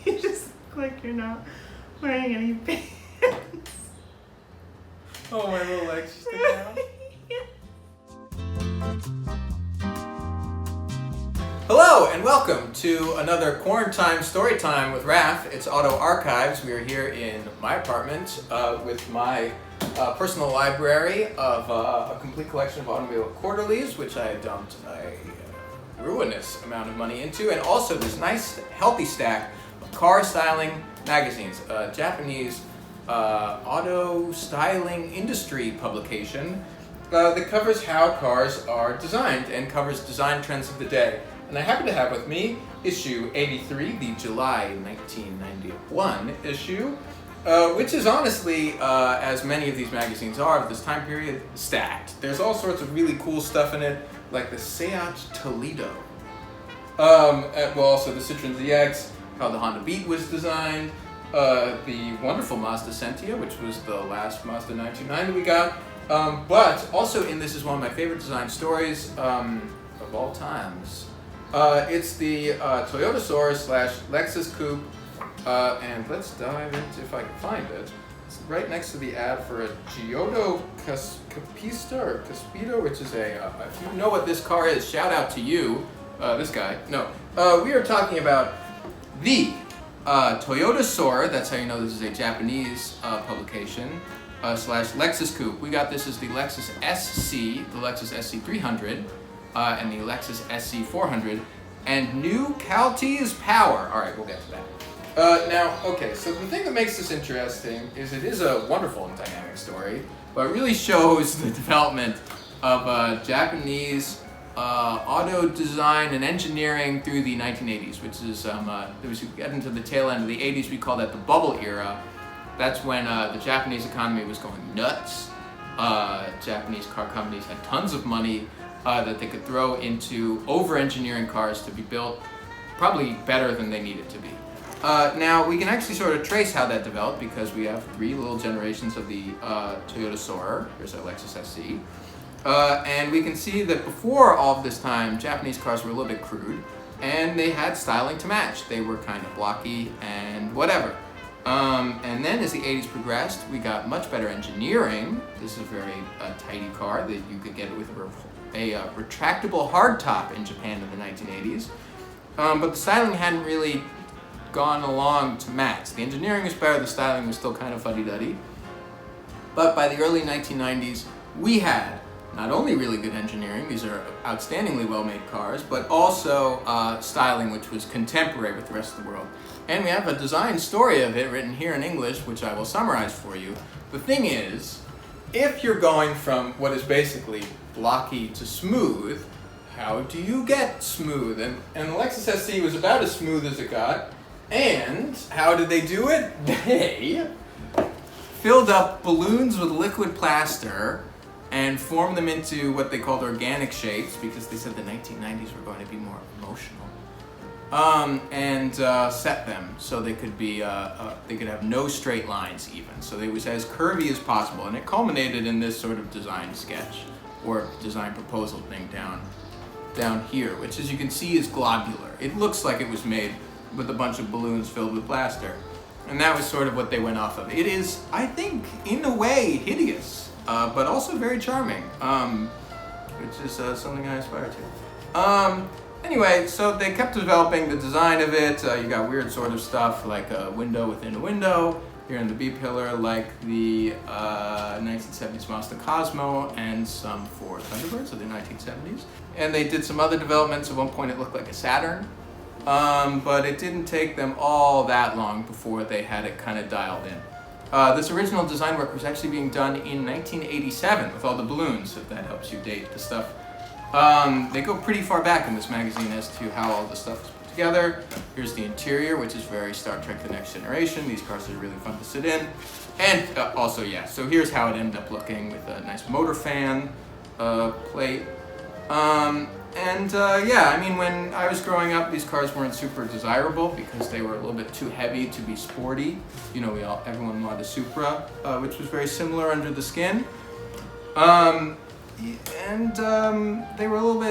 You just look like you're not wearing any pants. Oh, my little legs just sticking out. Hello and welcome to another quarantine story time with Raph. It's Auto Archives. We are here in my apartment with my personal library of a complete collection of automobile quarterlies, which I had dumped a ruinous amount of money into, and also this nice healthy stack of car styling magazines, Japanese auto styling industry publication that covers how cars are designed and covers design trends of the day. And I happen to have with me issue 83, the July 1991 issue, which is honestly, as many of these magazines are of this time period, stacked. There's all sorts of really cool stuff in it, like the Seat Toledo. Also the Citroen ZX, how the Honda Beat was designed, the wonderful Mazda Sentia, which was the last Mazda 929 that we got. But also in this is one of my favorite design stories of all times. It's the Toyota Soarer / Lexus coupe, and let's dive into, if I can find it. It's right next to the ad for a Giotto Capista or Caspito, which is a, if you know what this car is, shout out to you, this guy. No, we are talking about the Toyota Soarer, that's how you know this is a Japanese publication, / Lexus coupe. We got this as the Lexus SC, the Lexus SC300, and the Lexus SC400, and new Caltees power. All right, we'll get to that. Now, okay, so the thing that makes this interesting is it is a wonderful and dynamic story, but it really shows the development of Japanese auto design and engineering through the 1980s, which is, as we get into the tail end of the 80s, we call that the bubble era. That's when the Japanese economy was going nuts. Japanese car companies had tons of money that they could throw into over-engineering cars to be built probably better than they needed to be. Now, we can actually sort of trace how that developed because we have 3 little generations of the Toyota Soarer. Here's our Lexus SC. And we can see that before all of this time, Japanese cars were a little bit crude, and they had styling to match. They were kind of blocky and whatever. And then as the 80s progressed, we got much better engineering. This is a very tidy car that you could get with a retractable hardtop in Japan in the 1980s. But the styling hadn't really gone along to match. The engineering was better, the styling was still kind of fuddy-duddy. But by the early 1990s, we had not only really good engineering, these are outstandingly well-made cars, but also styling which was contemporary with the rest of the world. And we have a design story of it written here in English, which I will summarize for you. The thing is, if you're going from what is basically blocky to smooth, how do you get smooth? And the Lexus SC was about as smooth as it got. And how did they do it? They filled up balloons with liquid plaster and formed them into what they called organic shapes because they said the 1990s were going to be more emotional. And set them so they could be they could have no straight lines even. So it was as curvy as possible, and it culminated in this sort of design sketch or design proposal thing down here, which as you can see is globular. It looks like it was made with a bunch of balloons filled with plaster. And that was sort of what they went off of. It is, I think, in a way, hideous, but also very charming, which is something I aspire to. Anyway, so they kept developing the design of it. You got weird sort of stuff like a window within a window here in the B-pillar, like the 1970s Mazda Cosmo and some Ford Thunderbirds of the 1970s. And they did some other developments. At one point it looked like a Saturn. But it didn't take them all that long before they had it kind of dialed in. This original design work was actually being done in 1987 with all the balloons, if that helps you date the stuff. They go pretty far back in this magazine as to how all the stuff is put together. Here's the interior, which is very Star Trek The Next Generation. These cars are really fun to sit in. And also, yeah, so here's how it ended up looking with a nice motor fan plate. Yeah, I mean, when I was growing up, these cars weren't super desirable because they were a little bit too heavy to be sporty. You know, everyone wanted a Supra, which was very similar under the skin. They were a little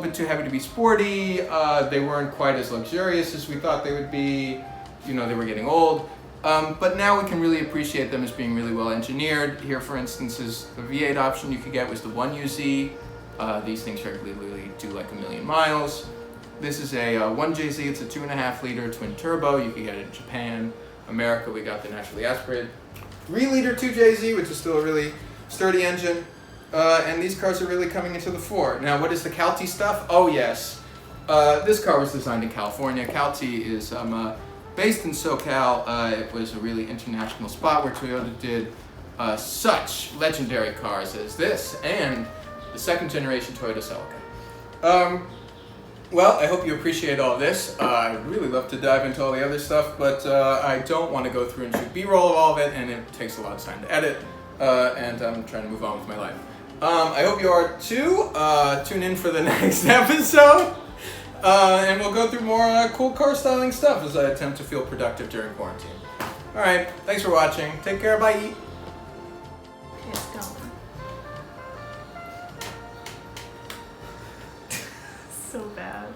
bit too heavy to be sporty. They weren't quite as luxurious as we thought they would be. you know, they were getting old. But now we can really appreciate them as being really well engineered. Here, for instance, is the V8 option you could get was the 1UZ. These things regularly do like 1,000,000 miles. This is a 1JZ, it's a 2.5 liter twin turbo. You can get it in Japan. America, we got the naturally aspirated 3 liter 2JZ, which is still a really sturdy engine. And these cars are really coming into the fore. Now, what is the Calty stuff? Oh yes, this car was designed in California. Calty is based in SoCal. It was a really international spot where Toyota did such legendary cars as this and the second generation Toyota Celica. Well, I hope you appreciate all this. I'd really love to dive into all the other stuff, but I don't want to go through and shoot B-roll of all of it, and it takes a lot of time to edit, and I'm trying to move on with my life. I hope you are too. Tune in for the next episode, and we'll go through more cool car styling stuff as I attempt to feel productive during quarantine. All right, thanks for watching. Take care, bye. It's gone. So bad.